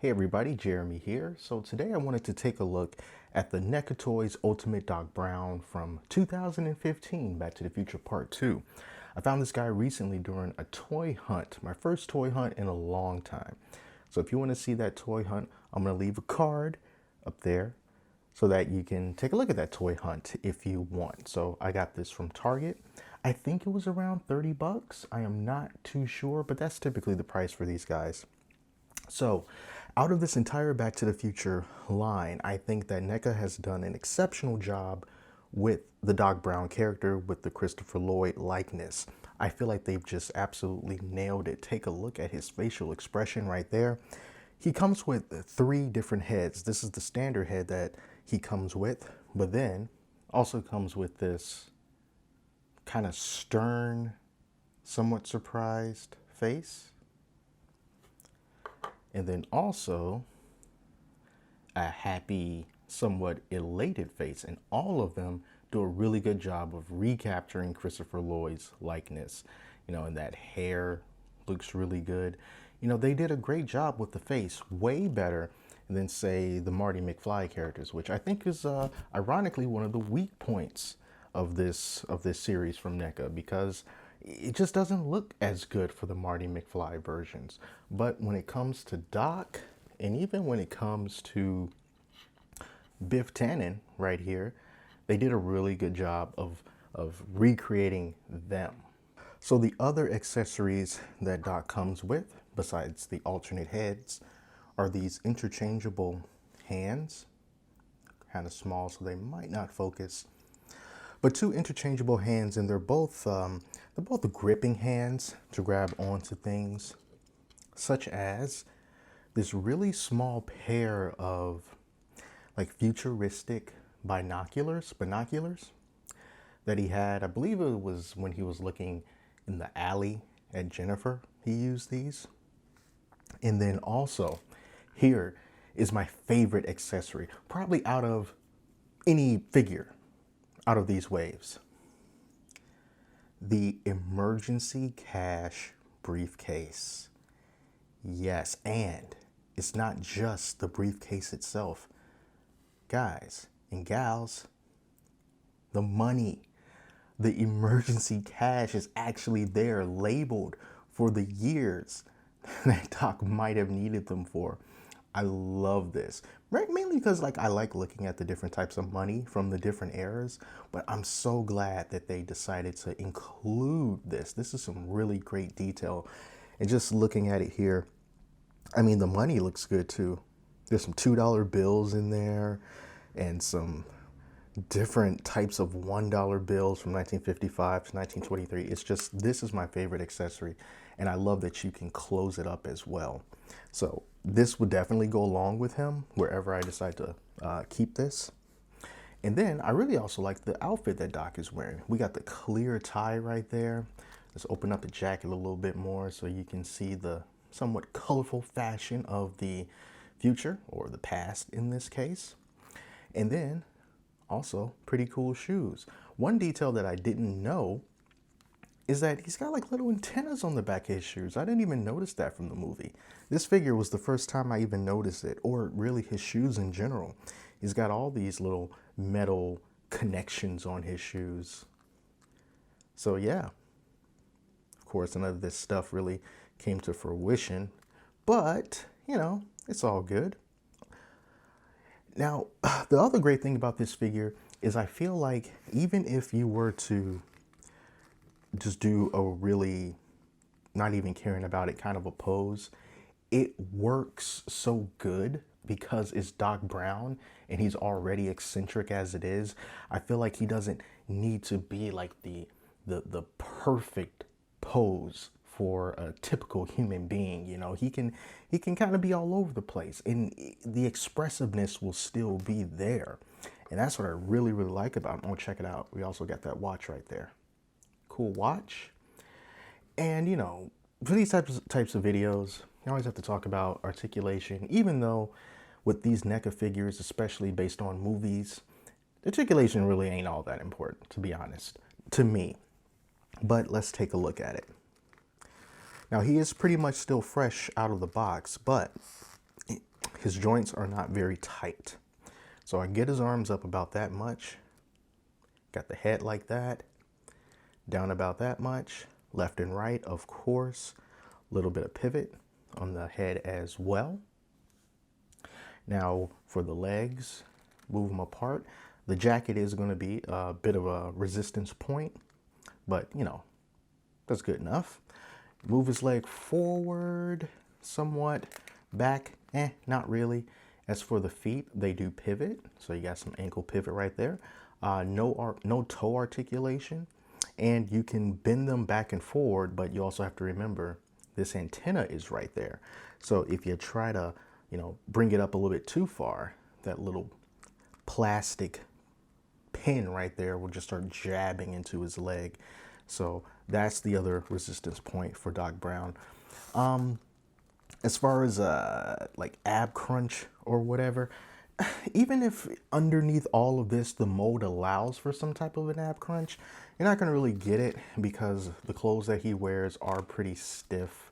Hey everybody, Jeremy here. So today I wanted to take a look at the NECA Toys Ultimate Doc Brown from 2015, Back to the Future Part 2. I found this guy recently during a toy hunt, my first toy hunt in a long time. So if you want to see that toy hunt, I'm going to leave a card up there so that you can take a look at that toy hunt if you want. So I got this from Target. I think it was around 30 bucks. I am not too sure, but that's typically the price for these guys. So, out of this entire Back to the Future line, I think that NECA has done an exceptional job with the Doc Brown character, with the Christopher Lloyd likeness. I feel like they've just absolutely nailed it. Take a look at his facial expression right there. He comes with 3 different heads. This is the standard head that he comes with, but then also comes with this kind of stern, somewhat surprised face. And then also a happy, somewhat elated face. And all of them do a really good job of recapturing Christopher Lloyd's likeness. And that hair looks really good. They did a great job with the face, way better than, say, the Marty McFly characters, which I think is ironically one of the weak points of this series from NECA, because it just doesn't look as good for the Marty McFly versions. But when it comes to Doc, and even when it comes to Biff Tannen right here, they did a really good job of recreating them. So the other accessories that Doc comes with, besides the alternate heads, are these interchangeable hands. Kind of small, so they might not focus. But 2 interchangeable hands, and they're both the gripping hands to grab onto things, such as this really small pair of like futuristic binoculars that he had. I believe it was when he was looking in the alley at Jennifer, he used these. And then also, here is my favorite accessory, probably out of any figure out of these waves. The emergency cash briefcase. Yes, and it's not just the briefcase itself. Guys and gals, the money, the emergency cash is actually there, labeled for the years that Doc might have needed them for. I love this, mainly because I like looking at the different types of money from the different eras, but I'm so glad that they decided to include this. This is some really great detail. And just looking at it here, I mean, the money looks good too. There's some $2 bills in there and some different types of $1 bills from 1955 to 1923. It's just, this is my favorite accessory, and I love that you can close it up as well. So this would definitely go along with him wherever I decide to keep this. And then I really also like the outfit that Doc is wearing. We got the clear tie right there. Let's open up the jacket a little bit more so you can see the somewhat colorful fashion of the future, or the past in this case. And then also pretty cool shoes. One detail that I didn't know is that he's got like little antennas on the back of his shoes. I didn't even notice that from the movie. This figure was the first time I even noticed it, or really his shoes in general. He's got all these little metal connections on his shoes. So yeah, of course, none of this stuff really came to fruition, but it's all good. Now, the other great thing about this figure is I feel like even if you were to just do a really not even caring about it kind of a pose, it works so good because it's Doc Brown and he's already eccentric as it is. I feel like he doesn't need to be like the perfect pose for a typical human being. He can kind of be all over the place, and the expressiveness will still be there. And that's what I really, really like about him. Oh, check it out. We also got that watch right there. Cool watch. And for these types of videos, you always have to talk about articulation, even though with these NECA figures, especially based on movies, articulation really ain't all that important, to be honest, to me. But let's take a look at it. Now, he is pretty much still fresh out of the box, but his joints are not very tight. So I get his arms up about that much, got the head like that, down about that much, left and right, of course, a little bit of pivot on the head as well. Now for the legs, move them apart. The jacket is going to be a bit of a resistance point, but you know, that's good enough. Move his leg forward somewhat, back, not really. As for the feet, they do pivot, so you got some ankle pivot right there. No toe articulation, and you can bend them back and forward, but you also have to remember this antenna is right there. So if you try to, you know, bring it up a little bit too far, that little plastic pin right there will just start jabbing into his leg. So that's the other resistance point for Doc Brown. As far as like ab crunch or whatever, even if underneath all of this the mold allows for some type of an ab crunch, you're not gonna really get it because the clothes that he wears are pretty stiff,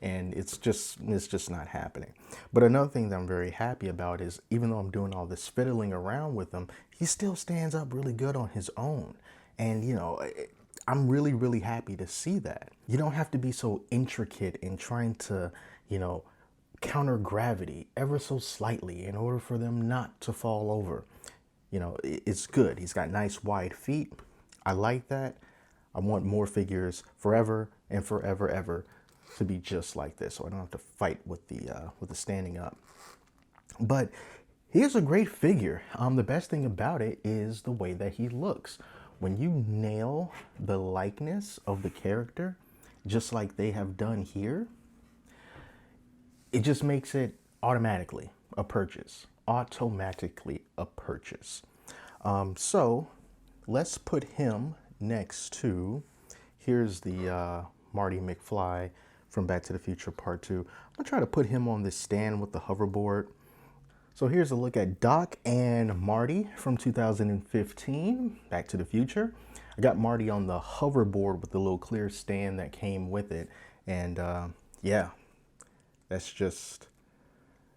and it's just not happening. But another thing that I'm very happy about is, even though I'm doing all this fiddling around with him, he still stands up really good on his own. And you know, I'm really happy to see that. You don't have to be so intricate in trying to, you know, counter gravity ever so slightly in order for them not to fall over. You know, it's good. He's got nice wide feet. I like that. I want more figures forever and forever ever to be just like this, so I don't have to fight with the standing up. But here's a great figure. The best thing about it is the way that he looks. When you nail the likeness of the character, just like they have done here, it just makes it automatically a purchase. Automatically a purchase. So let's put him next to, here's the Marty McFly from Back to the Future Part 2. I'm gonna try to put him on this stand with the hoverboard. So here's a look at Doc and Marty from 2015, Back to the Future. I got Marty on the hoverboard with the little clear stand that came with it. And yeah, it's just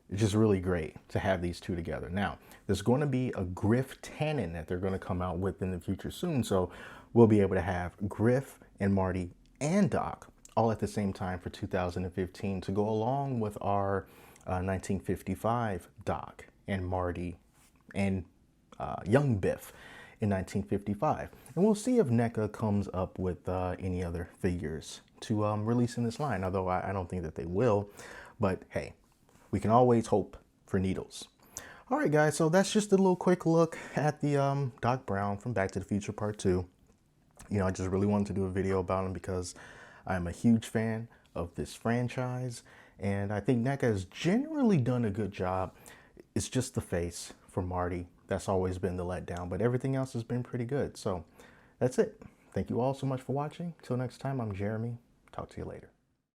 really great to have these two together. Now, there's going to be a Griff Tannen that they're going to come out with in the future soon. So we'll be able to have Griff and Marty and Doc all at the same time for 2015 to go along with our 1955 Doc and Marty and young Biff in 1955. And we'll see if NECA comes up with any other figures to release in this line, although I don't think that they will. But hey, we can always hope for needles. All right, guys, so that's just a little quick look at the Doc Brown from Back to the Future Part 2. You know, I just really wanted to do a video about him because I'm a huge fan of this franchise, and I think NECA has generally done a good job. It's just the face for Marty that's always been the letdown, but everything else has been pretty good. So that's it. Thank you all so much for watching. Till next time, I'm Jeremy. Talk to you later.